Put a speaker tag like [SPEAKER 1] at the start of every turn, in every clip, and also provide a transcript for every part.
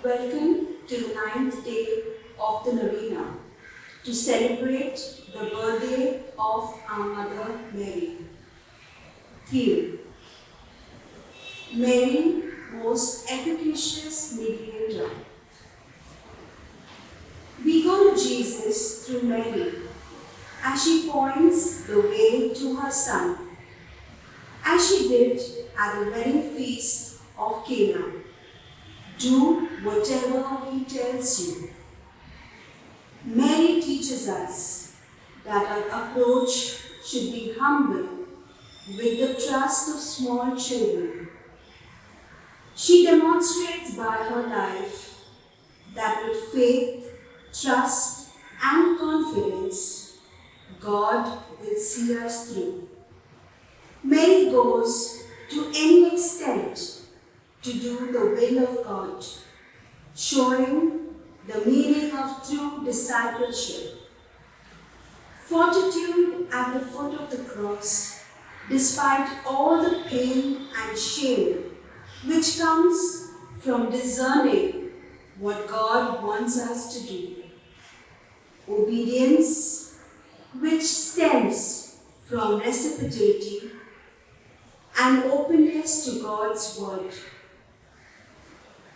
[SPEAKER 1] Welcome to the 9th day of the Novena to celebrate the birthday of our Mother Mary. Theme: Mary, most efficacious mediator. We go to Jesus through Mary as she points the way to her Son, as she did at the wedding feast of Cana. Do whatever he tells you. Mary teaches us that our approach should be humble with the trust of small children. She demonstrates by her life that with faith, trust, and confidence, God will see us through. Mary goes to any extent to do the will of God, showing the meaning of true discipleship. Fortitude at the foot of the cross, despite all the pain and shame which comes from discerning what God wants us to do. Obedience, which stems from reciprocity and openness to God's word.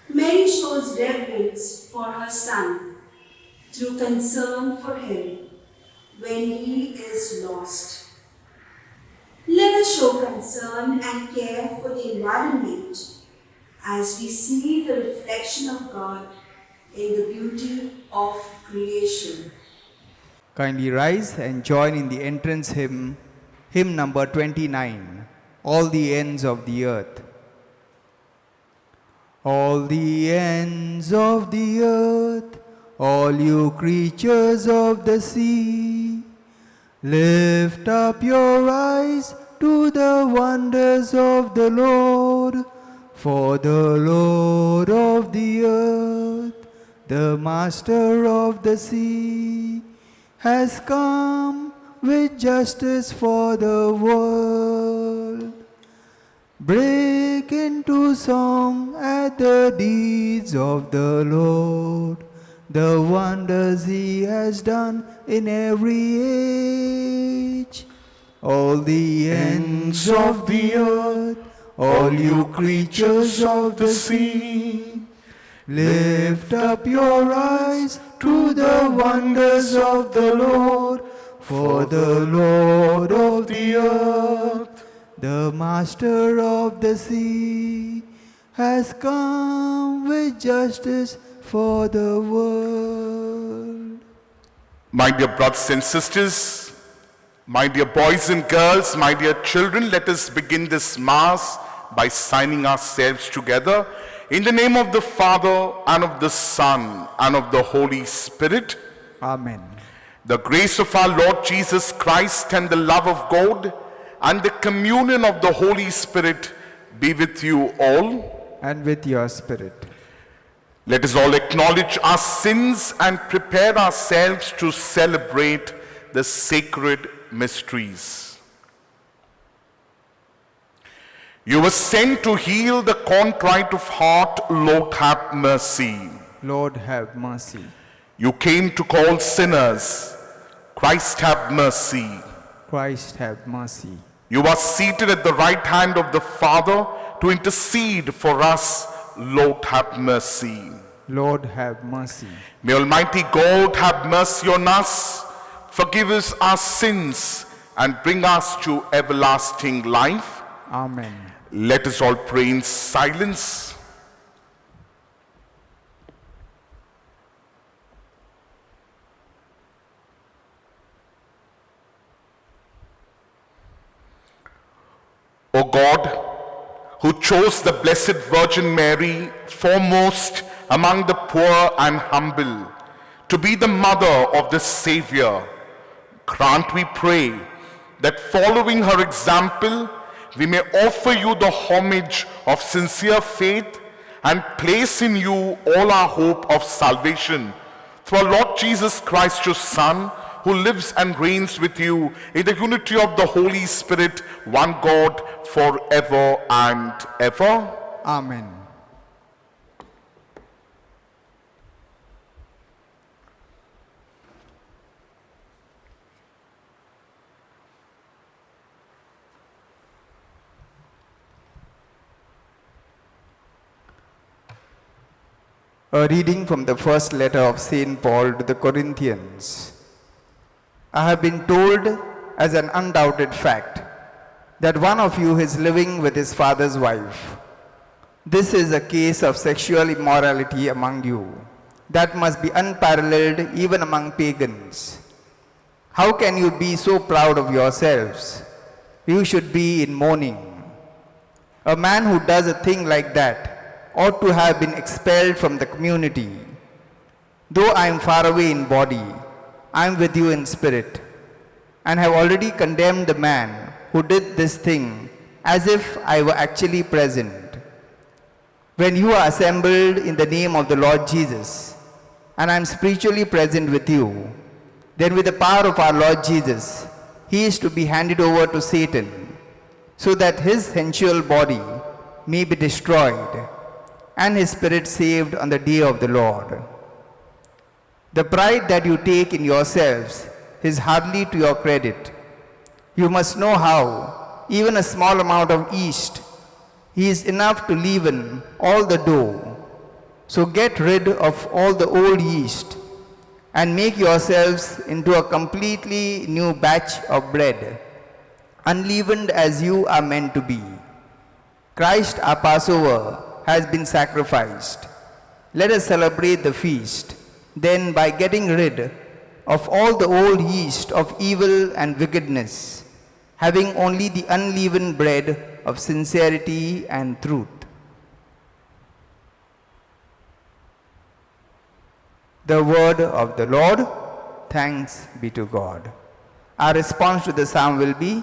[SPEAKER 1] Mary shows reverence for her Son through concern for him when he is lost. Let us show concern and care for the environment as we see the reflection of God in the beauty of creation.
[SPEAKER 2] Kindly rise and join in the entrance hymn, hymn number 29, All the Ends of the Earth. All the ends of the earth, all you creatures of the sea, lift up your eyes to the wonders of the Lord, for the Lord of the earth, the Master of the sea, has come with justice for the world. Break into song at the deeds of the Lord, the wonders he has done in every age. All the ends of the earth, all you creatures of the sea, lift up your eyes to the wonders of the Lord, for the Lord of the earth, the Master of the sea, has come with justice for the world.
[SPEAKER 3] My dear brothers and sisters, my dear boys and girls, my dear children, let us begin this Mass by signing ourselves together in the name of the Father, and of the Son, and of the Holy Spirit.
[SPEAKER 2] Amen.
[SPEAKER 3] The grace of our Lord Jesus Christ and the love of God and the communion of the Holy Spirit be with you all.
[SPEAKER 2] And with your spirit.
[SPEAKER 3] Let us all acknowledge our sins and prepare ourselves to celebrate the sacred mysteries. You were sent to heal the contrite of heart. Lord, have mercy.
[SPEAKER 2] Lord, have mercy.
[SPEAKER 3] You came to call sinners. Christ, have mercy.
[SPEAKER 2] Christ, have mercy.
[SPEAKER 3] You are seated at the right hand of the Father to intercede for us. Lord, have mercy.
[SPEAKER 2] Lord, have mercy.
[SPEAKER 3] May Almighty God have mercy on us, forgive us our sins, and bring us to everlasting life.
[SPEAKER 2] Amen.
[SPEAKER 3] Let us all pray in silence. O God, who chose the Blessed Virgin Mary foremost among the poor and humble to be the mother of the Savior, grant, we pray, that following her example, we may offer you the homage of sincere faith and place in you all our hope of salvation. Through our Lord Jesus Christ, your Son, who lives and reigns with you in the unity of the Holy Spirit, one God, forever and ever.
[SPEAKER 2] Amen. A reading from the first letter of St. Paul to the Corinthians. I have been told as an undoubted fact that one of you is living with his father's wife. This is a case of sexual immorality among you that must be unparalleled even among pagans. How can you be so proud of yourselves? You should be in mourning. A man who does a thing like that ought to have been expelled from the community. Though I am far away in body, I am with you in spirit, and have already condemned the man who did this thing as if I were actually present. When you are assembled in the name of the Lord Jesus, and I am spiritually present with you, then with the power of our Lord Jesus, he is to be handed over to Satan, so that his sensual body may be destroyed, and his spirit saved on the day of the Lord. The pride that you take in yourselves is hardly to your credit. You must know how, even a small amount of yeast is enough to leaven all the dough. So get rid of all the old yeast and make yourselves into a completely new batch of bread, unleavened as you are meant to be. Christ our Passover has been sacrificed. Let us celebrate the feast, then by getting rid of all the old yeast of evil and wickedness, having only the unleavened bread of sincerity and truth. The word of the Lord. Thanks be to God. Our response to the psalm will be,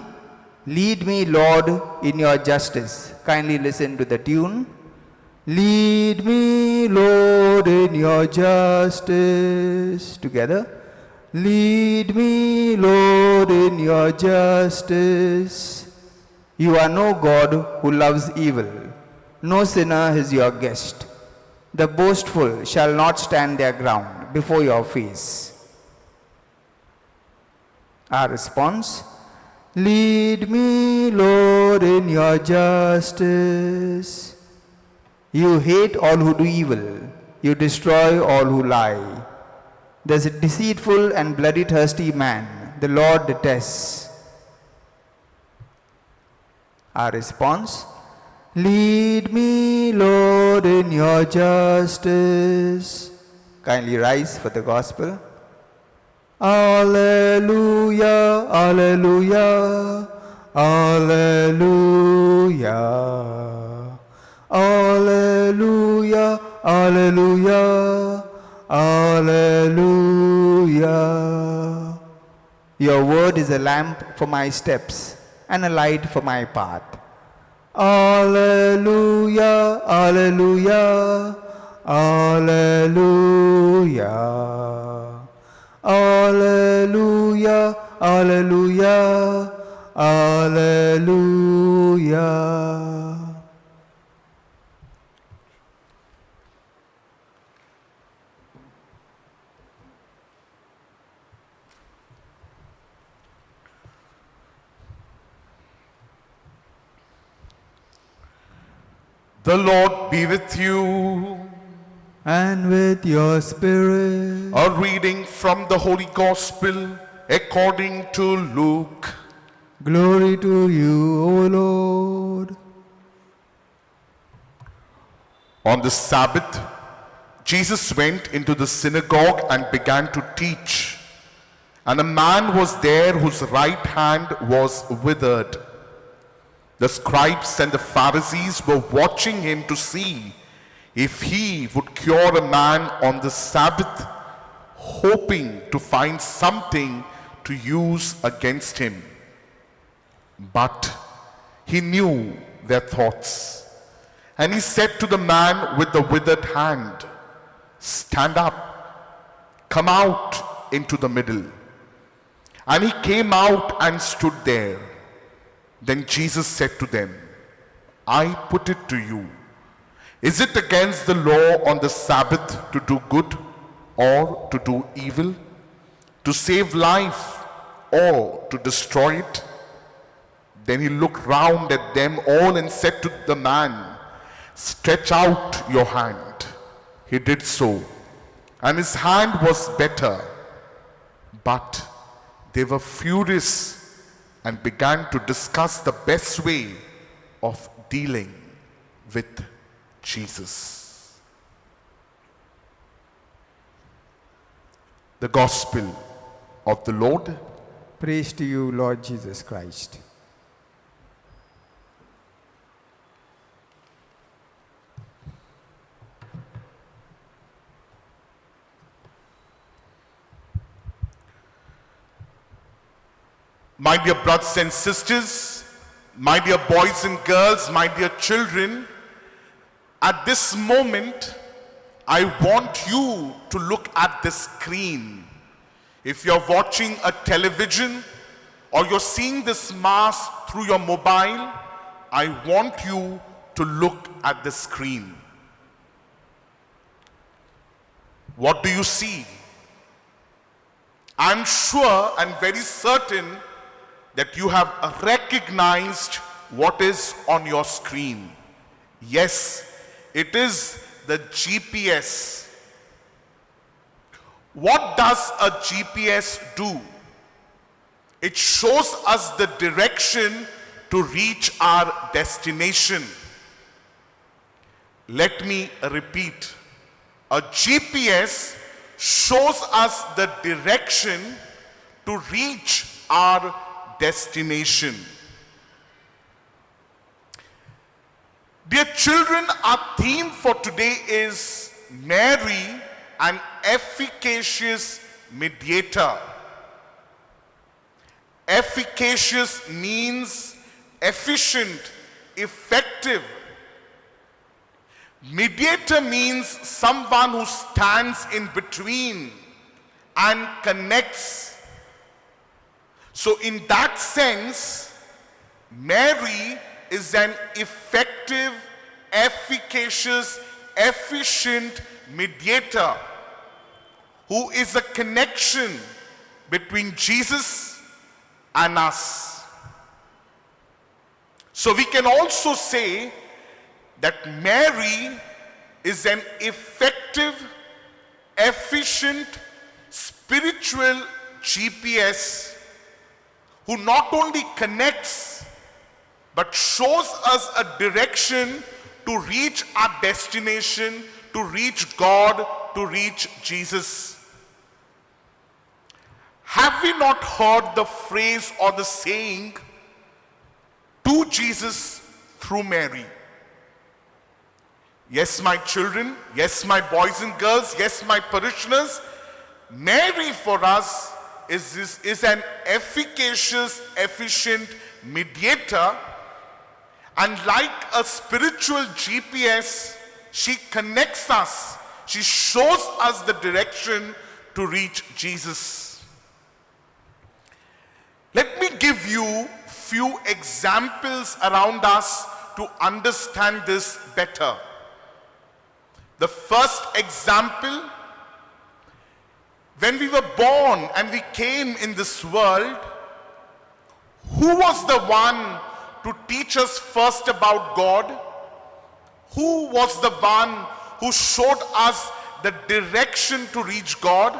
[SPEAKER 2] "Lead me, Lord, in your justice." Kindly listen to the tune. Lead me, Lord, in your justice. Together. Lead me, Lord, in your justice. You are no God who loves evil. No sinner is your guest. The boastful shall not stand their ground before your face. Our response. Lead me, Lord, in your justice. You hate all who do evil. You destroy all who lie. The deceitful and bloody thirsty man the Lord detests. Our response. Lead me, Lord, in your justice. Kindly rise for the gospel. Alleluia, alleluia, alleluia. Alleluia, alleluia, alleluia. Your word is a lamp for my steps and a light for my path. Alleluia, alleluia, alleluia. Alleluia, alleluia, alleluia.
[SPEAKER 3] The Lord be with you.
[SPEAKER 2] And with your spirit.
[SPEAKER 3] A reading from the Holy Gospel according to Luke.
[SPEAKER 2] Glory to you, O Lord.
[SPEAKER 3] On the Sabbath, Jesus went into the synagogue and began to teach. And a man was there whose right hand was withered. The scribes and the Pharisees were watching him to see if he would cure a man on the Sabbath, hoping to find something to use against him. But he knew their thoughts. And he said to the man with the withered hand, "Stand up, come out into the middle." And he came out and stood there. Then Jesus said to them, "I put it to you, is it against the law on the Sabbath to do good or to do evil, to save life or to destroy it?" Then he looked round at them all and said to the man, "Stretch out your hand." he did so, and his hand was better. But they were furious and began to discuss the best way of dealing with Jesus. The Gospel of the Lord.
[SPEAKER 2] Praise to you, Lord Jesus Christ.
[SPEAKER 3] My dear brothers and sisters, my dear boys and girls, my dear children, at this moment, I want you to look at the screen. If you're watching a television or you're seeing this mass through your mobile, I want you to look at the screen. What do you see? I'm sure and very certain that you have recognized what is on your screen. Yes, it is the GPS. What does a GPS do? It shows us the direction to reach our destination. Let me repeat. A GPS shows us the direction to reach our destination. Dear children, our theme for today is Mary, an efficacious mediator. Efficacious means efficient, effective. Mediator means someone who stands in between and connects. So in that sense, Mary is an effective, efficacious, efficient mediator who is a connection between Jesus and us. So we can also say that Mary is an effective, efficient, spiritual GPS who not only connects but shows us a direction to reach our destination, to reach God, to reach Jesus. Have we not heard the phrase or the saying, to Jesus through Mary? Yes, my children, yes, my boys and girls, yes, my parishioners, Mary for us is an efficacious, efficient mediator, and like a spiritual GPS, she connects us, she shows us the direction to reach Jesus. Let me give you few examples around us to understand this better. The first example, when we were born and we came in this world, who was the one to teach us first about God? Who was the one who showed us the direction to reach God?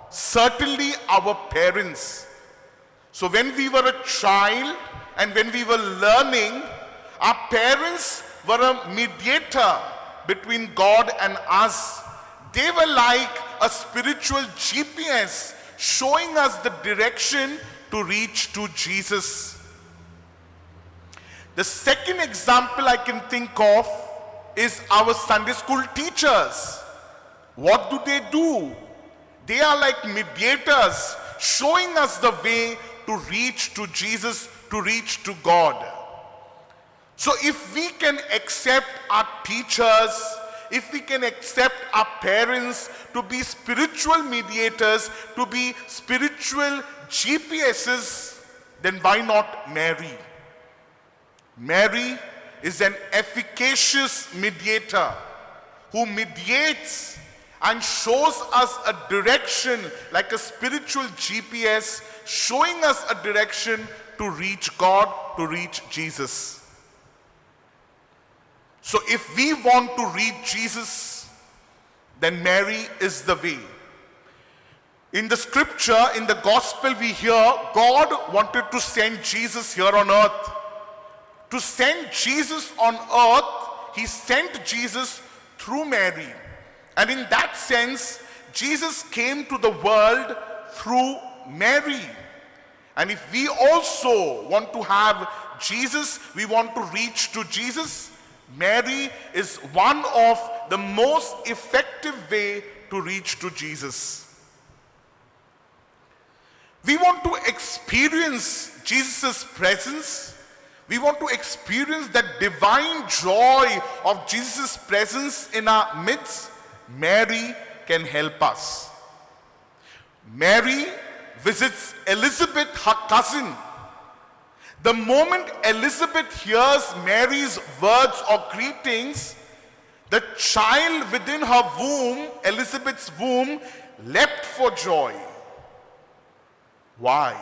[SPEAKER 3] Certainly our parents. So when we were a child and when we were learning, our parents were a mediator between God and us. They were like a spiritual GPS showing us the direction to reach to Jesus. The second example I can think of is our Sunday school teachers. What do? They are like mediators showing us the way to reach to Jesus, to reach to God. So if we can accept our teachers, if we can accept our parents to be spiritual mediators, to be spiritual GPSs, then why not Mary? Mary is an efficacious mediator who mediates and shows us a direction like a spiritual GPS, showing us a direction to reach God, to reach Jesus. So if we want to reach Jesus, then Mary is the way. In the scripture, in the gospel, we hear God wanted to send Jesus here on earth. To send Jesus on earth, he sent Jesus through Mary. And in that sense, Jesus came to the world through Mary. And if we also want to have Jesus, we want to reach to Jesus, Mary is one of the most effective way to reach to Jesus. We want to experience Jesus' presence. We want to experience that divine joy of Jesus' presence in our midst. Mary can help us. Mary visits Elizabeth, her cousin. The moment Elizabeth hears Mary's words or greetings, the child within her womb, Elizabeth's womb, leapt for joy. Why?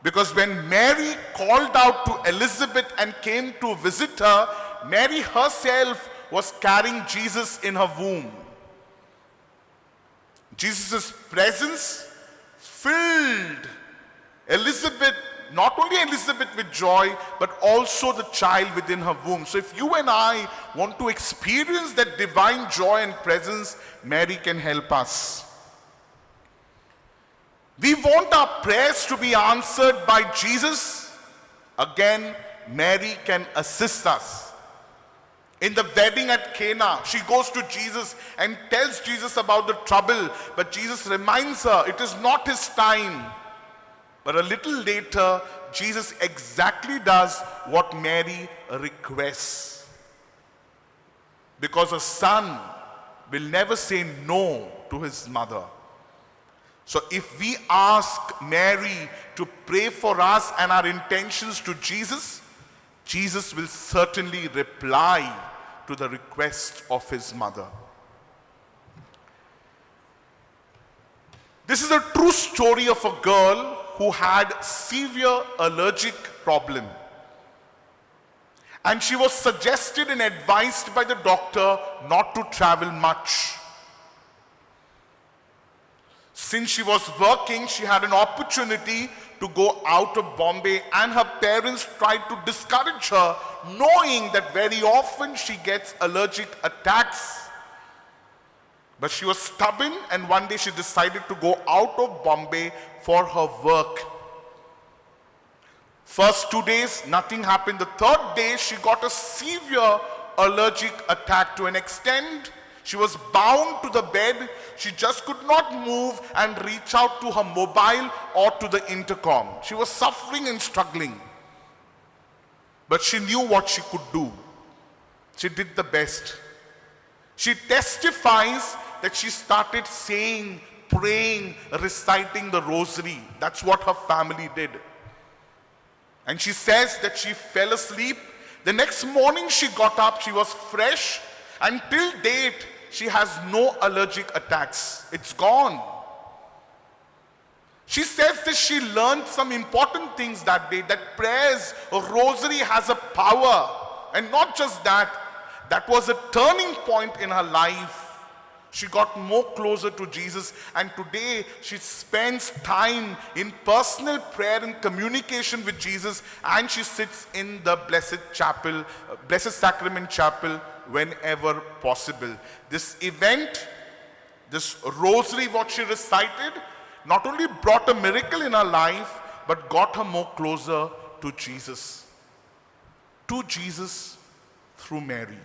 [SPEAKER 3] Because when Mary called out to Elizabeth and came to visit her, Mary herself was carrying Jesus in her womb. Jesus' presence filled Elizabeth, not only Elizabeth with joy, but also the child within her womb. So if you and I want to experience that divine joy and presence, Mary can help us. We want our prayers to be answered by Jesus. Again, Mary can assist us. In the wedding at Cana, she goes to Jesus and tells Jesus about the trouble, but Jesus reminds her it is not his time. But a little later, Jesus exactly does what Mary requests. Because a son will never say no to his mother. So if we ask Mary to pray for us and our intentions to Jesus, Jesus will certainly reply to the request of his mother. This is a true story of a girl who had severe allergic problem. And she was suggested and advised by the doctor not to travel much. Since she was working, she had an opportunity to go out of Bombay, and her parents tried to discourage her, knowing that very often she gets allergic attacks. But she was stubborn, and one day she decided to go out of Bombay for her work. First 2 days, nothing happened. The third day, she got a severe allergic attack to an extent she was bound to the bed. She just could not move and reach out to her mobile or to the intercom. She was suffering and struggling. But she knew what she could do. She did the best. She testifies that she started saying, praying, reciting the rosary. That's what her family did. And she says that she fell asleep. The next morning she got up, she was fresh. Until date, she has no allergic attacks. It's gone. She says that she learned some important things that day, that prayers, a rosary has a power. And not just that, that was a turning point in her life. She got more closer to Jesus, and today she spends time in personal prayer and communication with Jesus, and she sits in the Blessed Chapel, Blessed Sacrament Chapel whenever possible. This event, this rosary what she recited, not only brought a miracle in her life, but got her more closer to Jesus. To Jesus through Mary.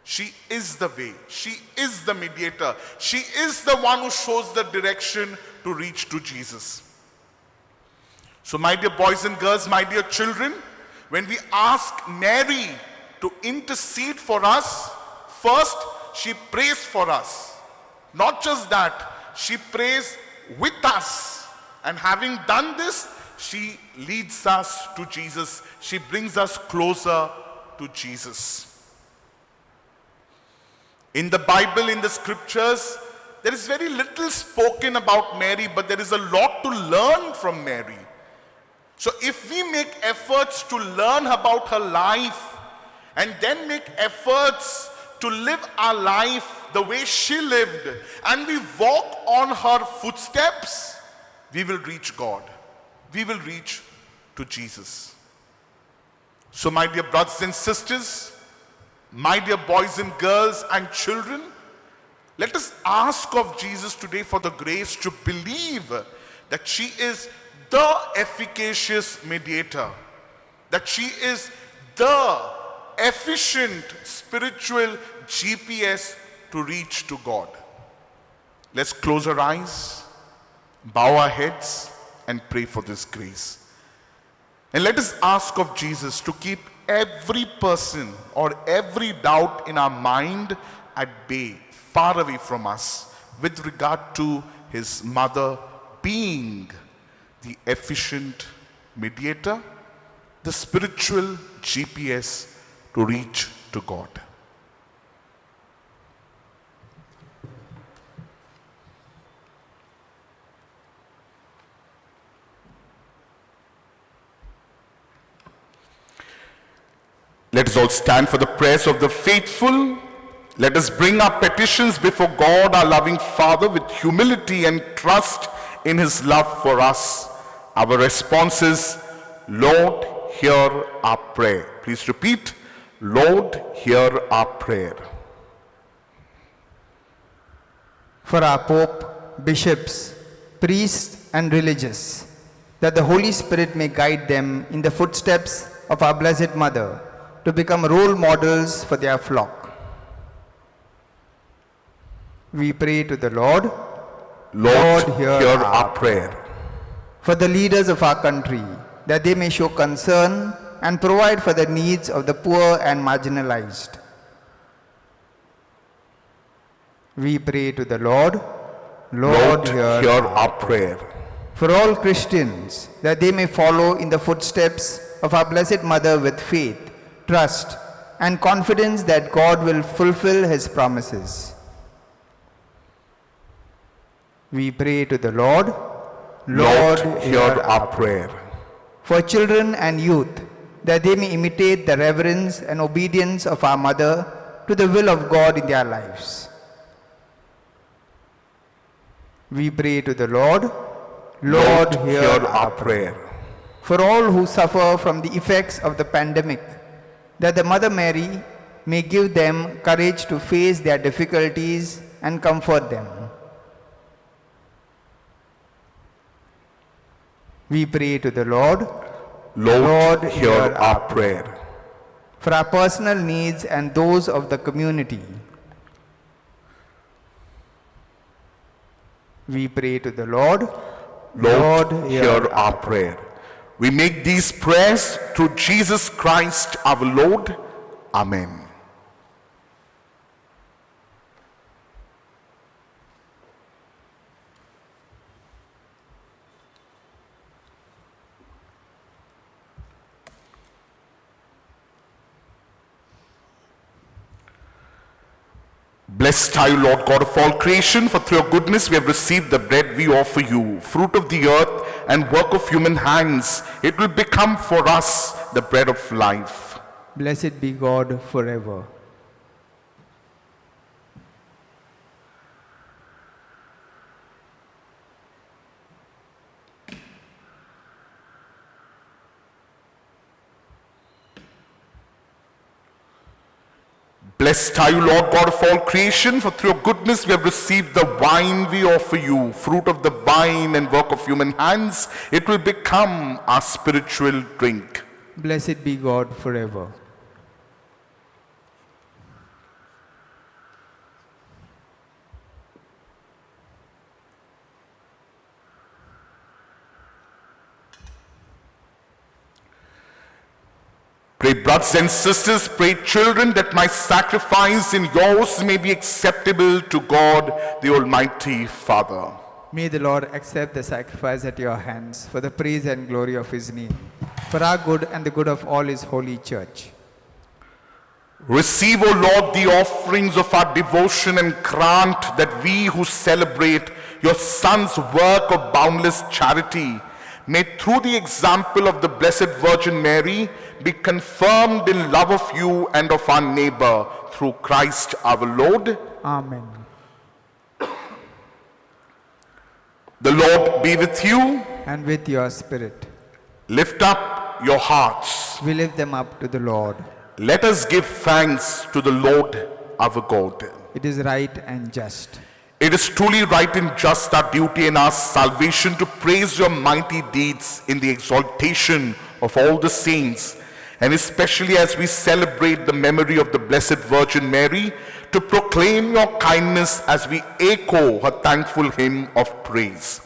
[SPEAKER 3] She is the way. She is the mediator. She is the one who shows the direction to reach to Jesus. So my dear boys and girls, my dear children, when we ask Mary to intercede for us, first she prays for us. Not just that, she prays with us. And having done this, she leads us to Jesus. She brings us closer to Jesus. In the Bible, in the scriptures, there is very little spoken about Mary, but there is a lot to learn from Mary. So if we make efforts to learn about her life and then make efforts to live our life the way she lived, and we walk on her footsteps, we will reach God. We will reach to Jesus. So my dear brothers and sisters, my dear boys and girls and children, let us ask of Jesus today for the grace to believe that she is the efficacious mediator, that she is the efficient spiritual GPS to reach to God. Let's close our eyes, bow our heads, and pray for this grace. And let us ask of Jesus to keep every person or every doubt in our mind at bay, far away from us, with regard to his mother being the efficient mediator, the spiritual GPS to reach to God. Let us all stand for the prayers of the faithful. Let us bring our petitions before God, our loving Father, with humility and trust in his love for us. Our response is, Lord, hear our prayer. Please repeat, Lord, hear our prayer.
[SPEAKER 2] For our Pope, bishops, priests, and religious, that the Holy Spirit may guide them in the footsteps of our Blessed Mother, to become role models for their flock. We pray to the Lord.
[SPEAKER 3] Lord, hear our prayer.
[SPEAKER 2] For the leaders of our country, that they may show concern and provide for the needs of the poor and marginalized. We pray to the Lord.
[SPEAKER 3] Lord, hear our prayer.
[SPEAKER 2] For all Christians, that they may follow in the footsteps of our Blessed Mother with faith, trust, and confidence that God will fulfill his promises. We pray to the Lord.
[SPEAKER 3] Lord, hear our prayer.
[SPEAKER 2] For children and youth, that they may imitate the reverence and obedience of our Mother to the will of God in their lives. We pray to the Lord. Lord, hear
[SPEAKER 3] our prayer.
[SPEAKER 2] For all who suffer from the effects of the pandemic, that the Mother Mary may give them courage to face their difficulties and comfort them. We pray to the Lord.
[SPEAKER 3] Lord, hear our prayer.
[SPEAKER 2] For our personal needs and those of the community, we pray to the Lord.
[SPEAKER 3] Lord, hear our prayer. We make these prayers through Jesus Christ our Lord. Amen. Blessed are you, Lord God of all creation, for through your goodness we have received the bread we offer you, fruit of the earth and work of human hands. It will become for us the bread of life.
[SPEAKER 2] Blessed be God forever.
[SPEAKER 3] Blessed are you, Lord God of all creation, for through your goodness we have received the wine we offer you, fruit of the vine and work of human hands. It will become our spiritual drink.
[SPEAKER 2] Blessed be God forever.
[SPEAKER 3] Pray, brothers and sisters, pray, children, that my sacrifice and yours may be acceptable to God, the Almighty Father.
[SPEAKER 2] May the Lord accept the sacrifice at your hands for the praise and glory of his name, for our good and the good of all his holy church.
[SPEAKER 3] Receive, O Lord, the offerings of our devotion and grant that we who celebrate your Son's work of boundless charity may through the example of the Blessed Virgin Mary be confirmed in love of you and of our neighbor through Christ our Lord.
[SPEAKER 2] Amen.
[SPEAKER 3] The Lord be with you.
[SPEAKER 2] And with your spirit,
[SPEAKER 3] Lift up your hearts.
[SPEAKER 2] we lift them up to the Lord.
[SPEAKER 3] Let us give thanks to the Lord our God.
[SPEAKER 2] It is right and just.
[SPEAKER 3] It is truly right and just our duty and our salvation to praise your mighty deeds in the exaltation of all the saints, and especially as we celebrate the memory of the Blessed Virgin Mary, to proclaim your kindness as we echo her thankful hymn of praise.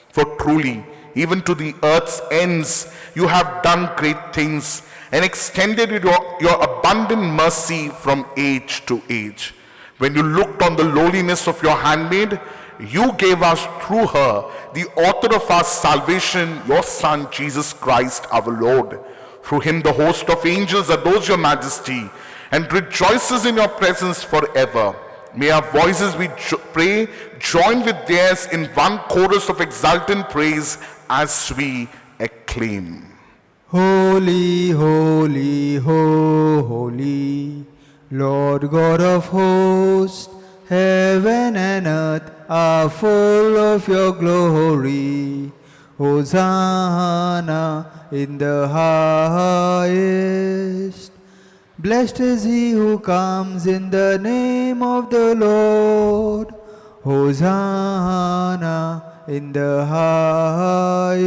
[SPEAKER 3] For truly, even to the earth's ends, you have done great things and extended your abundant mercy from age to age. When you looked on the lowliness of your handmaid, you gave us through her, the author of our salvation, your Son, Jesus Christ our Lord. Through him the host of angels adores your majesty and rejoices in your presence forever. May our voices, we pray, join with theirs in one chorus of exultant praise as we acclaim.
[SPEAKER 2] Holy, holy, holy, Lord God of hosts, heaven and earth are full of your glory. Hosanna in the highest. Blessed is he who comes in the name of the Lord. Hosanna in the highest.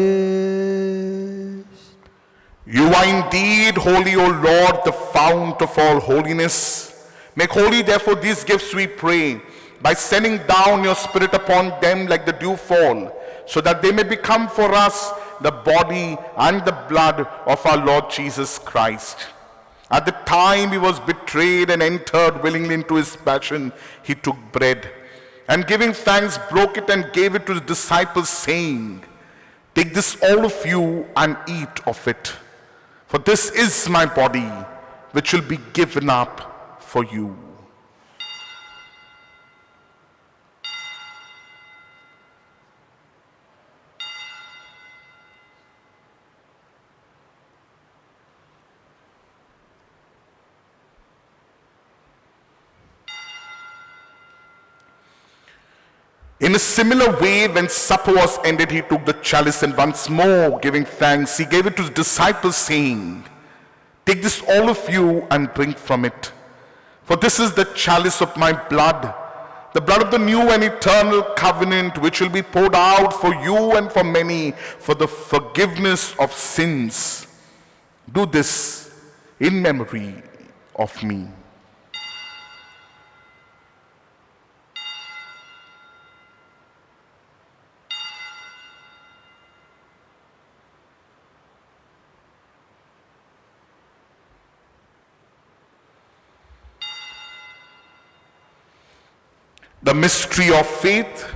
[SPEAKER 3] You are indeed holy, O Lord, the fount of all holiness. Make holy, therefore, these gifts, we pray, by sending down your Spirit upon them like the dew fall, so that they may become for us the body and the blood of our Lord Jesus Christ. At the time he was betrayed and entered willingly into his passion, he took bread, and giving thanks, broke it and gave it to his disciples, saying, "Take this, all of you, and eat of it. For this is my body, which will be given up for you." In a similar way, when supper was ended, he took the chalice and once more giving thanks, he gave it to his disciples, saying, "Take this, all of you, and drink from it. For this is the chalice of my blood, the blood of the new and eternal covenant, which will be poured out for you and for many for the forgiveness of sins. Do this in memory of me." The mystery of faith.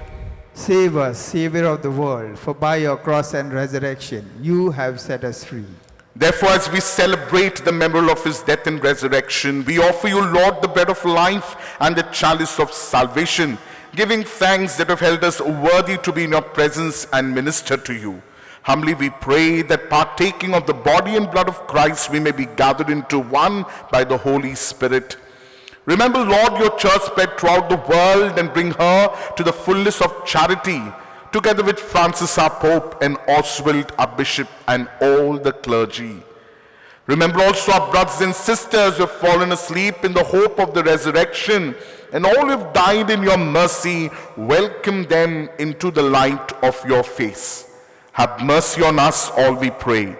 [SPEAKER 2] Save us, Savior of the world, for by your cross and resurrection you have set us free.
[SPEAKER 3] Therefore, as we celebrate the memorial of his death and resurrection, we offer you, Lord, the bread of life and the chalice of salvation, giving thanks that have held us worthy to be in your presence and minister to you. Humbly we pray that partaking of the body and blood of Christ, we may be gathered into one by the Holy Spirit. Remember, Lord, your church spread throughout the world and bring her to the fullness of charity, together with Francis our Pope and Oswald our Bishop and all the clergy. Remember also our brothers and sisters who have fallen asleep in the hope of the resurrection, and all who have died in your mercy. Welcome them into the light of your face. Have mercy on us, all we pray,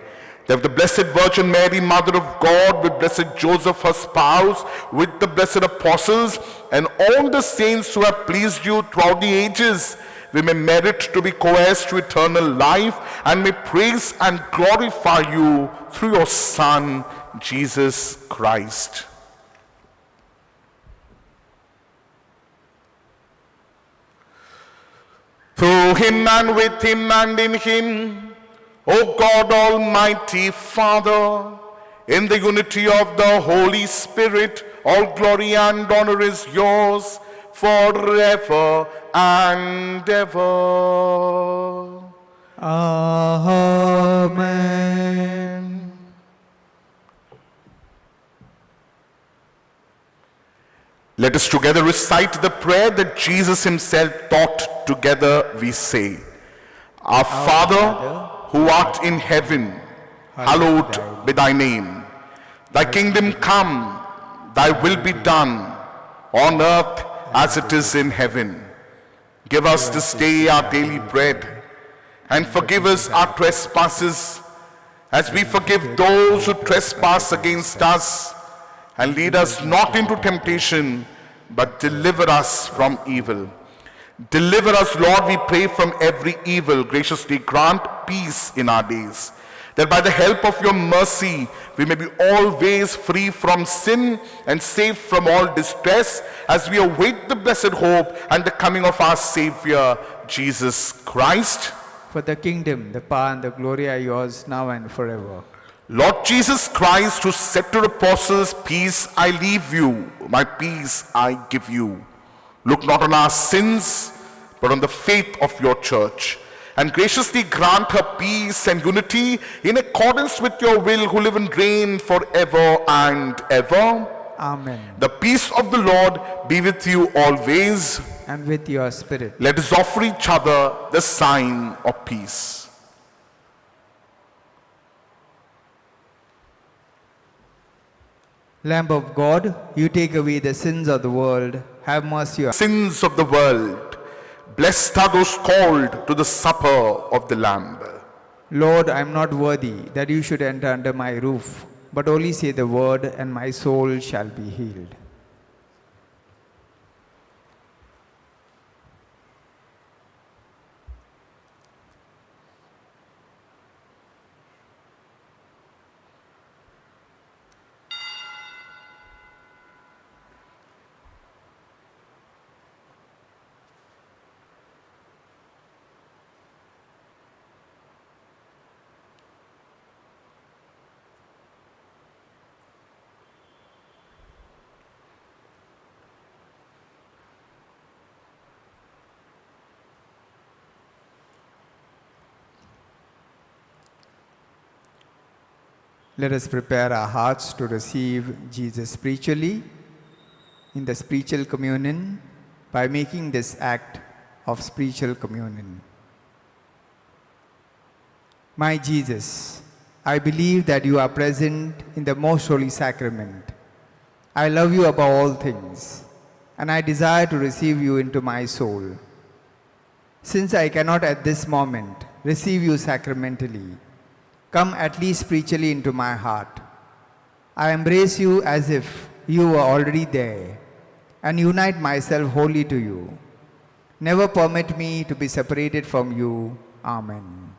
[SPEAKER 3] that the Blessed Virgin Mary, Mother of God, with Blessed Joseph, her spouse, with the blessed apostles, and all the saints who have pleased you throughout the ages, we may merit to be co-heirs to eternal life, and may praise and glorify you through your Son, Jesus Christ. Through him and with him and in him, O God, Almighty Father, in the unity of the Holy Spirit, all glory and honor is yours forever and ever.
[SPEAKER 2] Amen.
[SPEAKER 3] Let us together recite the prayer that Jesus himself taught. Together we say, Our Father, who art in heaven, hallowed be thy name. Thy kingdom come, thy will be done, on earth as it is in heaven. Give us this day our daily bread, and forgive us our trespasses, as we forgive those who trespass against us. And lead us not into temptation, but deliver us from evil. Deliver us, Lord, we pray, from every evil. Graciously grant peace in our days, that by the help of your mercy we may be always free from sin and safe from all distress, as we await the blessed hope and the coming of our Savior, Jesus Christ.
[SPEAKER 2] For the kingdom, the power, and the glory are yours now and forever.
[SPEAKER 3] Lord Jesus Christ, who said to the apostles, Peace I leave you, my peace I give you. Look not on our sins, but on the faith of your church, and graciously grant her peace and unity in accordance with your will, who live and reign forever and ever.
[SPEAKER 2] Amen.
[SPEAKER 3] The peace of the Lord be with you always.
[SPEAKER 2] And with your spirit.
[SPEAKER 3] Let us offer each other the sign of peace.
[SPEAKER 2] Lamb of God, you take away the sins of the world. Have mercy on us.
[SPEAKER 3] Sins of the world, blessed are those called to the supper of the Lamb.
[SPEAKER 2] Lord, I am not worthy that you should enter under my roof, but only say the word, and my soul shall be healed. Let us prepare our hearts to receive Jesus spiritually in the spiritual communion by making this act of spiritual communion. My Jesus, I believe that you are present in the most holy sacrament. I love you above all things, and I desire to receive you into my soul. Since I cannot at this moment receive you sacramentally, come at least spiritually into my heart. I embrace you as if you were already there, and unite myself wholly to you. Never permit me to be separated from you. Amen.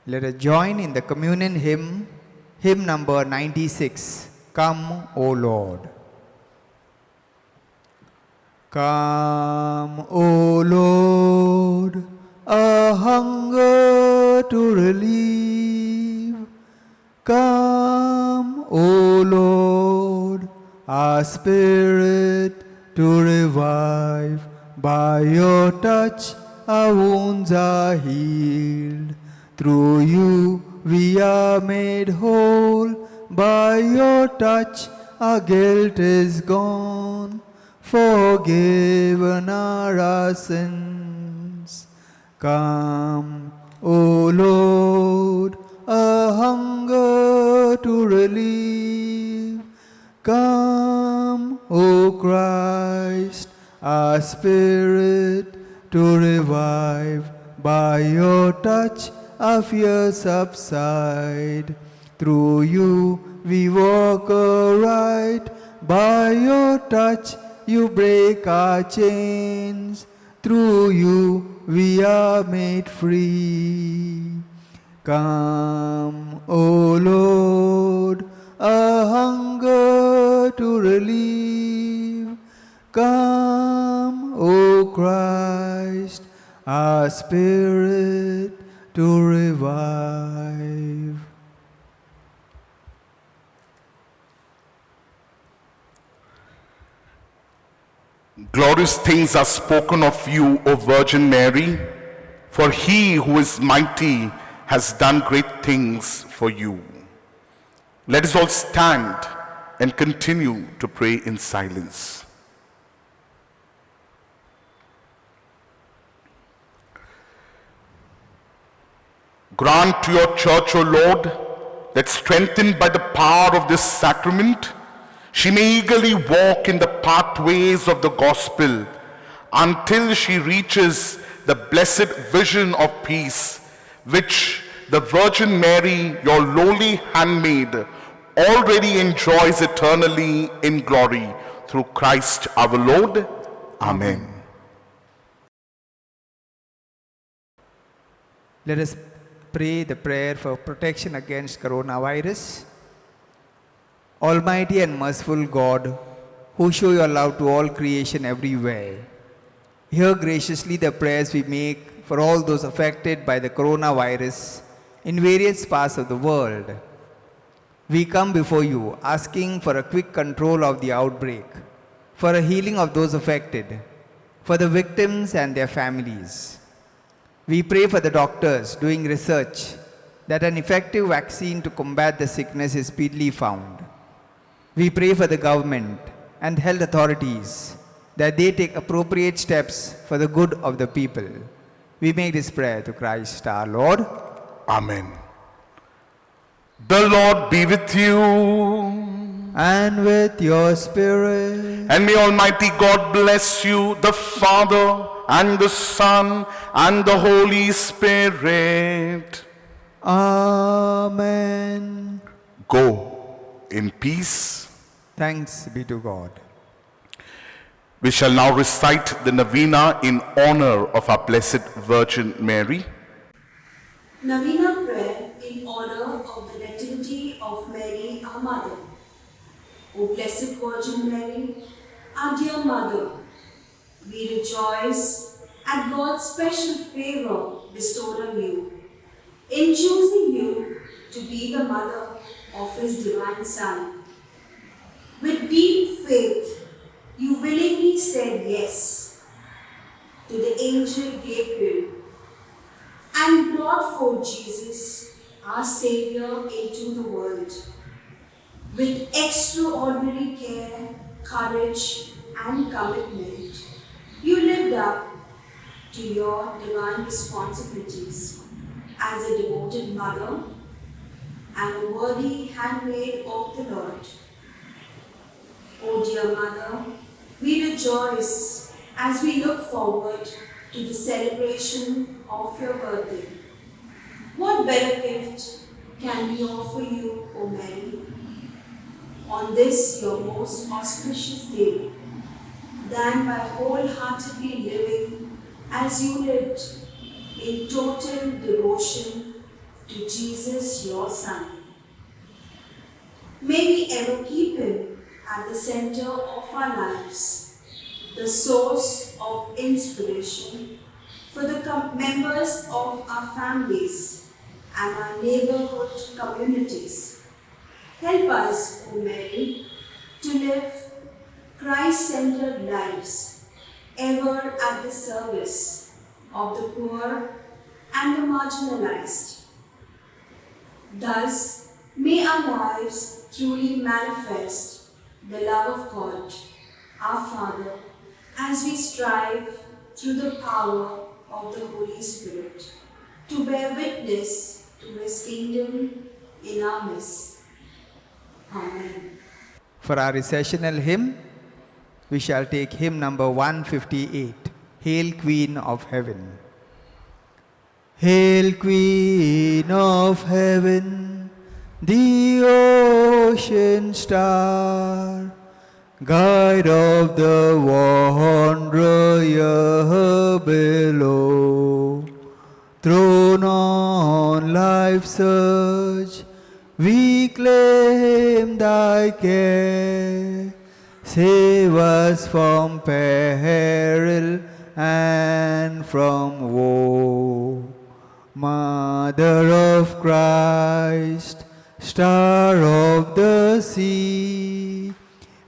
[SPEAKER 2] Let us join in the communion hymn, hymn number 96, Come, O Lord. Come, O Lord, a hunger to relieve. Come, O Lord, our spirit to revive. By your touch, our wounds are healed. Through you, we are made whole. By your touch, our guilt is gone. Forgiven are our sins. Come, O Lord, a hunger to relieve. Come, O Christ, our spirit to revive. By your touch, our fears subside. Through you, we walk aright. By your touch, you break our chains. Through you, we are made free. Come, O Lord, a hunger to relieve. Come, O Christ, our spirit to revive.
[SPEAKER 3] Glorious things are spoken of you, O Virgin Mary, for he who is mighty has done great things for you. Let us all stand and continue to pray in silence. Grant to your church, O Lord, that strengthened by the power of this sacrament, she may eagerly walk in the pathways of the gospel until she reaches the blessed vision of peace, which the Virgin Mary, your lowly handmaid, already enjoys eternally in glory through Christ our Lord. Amen.
[SPEAKER 2] Let us pray the prayer for protection against coronavirus. Almighty and merciful God, who show your love to all creation everywhere, hear graciously the prayers we make for all those affected by the coronavirus in various parts of the world. We come before you asking for a quick control of the outbreak, for a healing of those affected, for the victims and their families. We pray for the doctors doing research that an effective vaccine to combat the sickness is speedily found. We pray for the government and health authorities that they take appropriate steps for the good of the people. We make this prayer to Christ our Lord.
[SPEAKER 3] Amen. The Lord be with you.
[SPEAKER 2] And with your spirit.
[SPEAKER 3] And may Almighty God bless you, the Father, and the Son, and the Holy Spirit.
[SPEAKER 2] Amen.
[SPEAKER 3] Go in peace.
[SPEAKER 2] Thanks be to God.
[SPEAKER 3] We shall now recite the novena in honor of our Blessed Virgin Mary.
[SPEAKER 1] Novena prayer in honor of the Nativity of Mary, our Mother. O Blessed Virgin Mary, our dear Mother, we rejoice at God's special favor bestowed on you in choosing you to be the mother of His divine Son. With deep faith, you willingly said yes to the angel Gabriel and brought forth Jesus, our Savior, into the world. With extraordinary care, courage, and commitment, you lived up to your divine responsibilities as a devoted mother and a worthy handmaid of the Lord. O dear Mother, we rejoice as we look forward to the celebration of your birthday. What better gift can we offer you, O Mary, on this your most auspicious day, than by wholeheartedly living as you lived in total devotion to Jesus, your Son. May we ever keep Him at the center of our lives, the source of inspiration for the members of our families and our neighborhood communities. Help us, O Mary, to live Christ-centered lives, ever at the service of the poor and the marginalized. Thus, may our lives truly manifest the love of God, our Father, as we strive through the power of the Holy Spirit to bear witness to His kingdom in our midst. Amen.
[SPEAKER 2] For our recessional hymn, we shall take hymn number 158, Hail Queen of Heaven. Hail Queen of Heaven, the ocean star, guide of the wanderer here below. Thrown on life's surge, we claim thy care. Save us from peril and from woe. Mother of Christ, Star of the sea,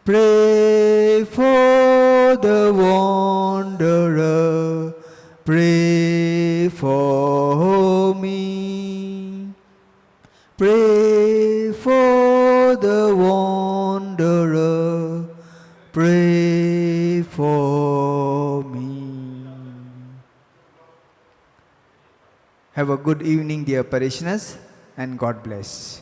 [SPEAKER 2] pray for the wanderer, pray for me. wanderer, pray for me. Have a good evening, dear parishioners, and God bless.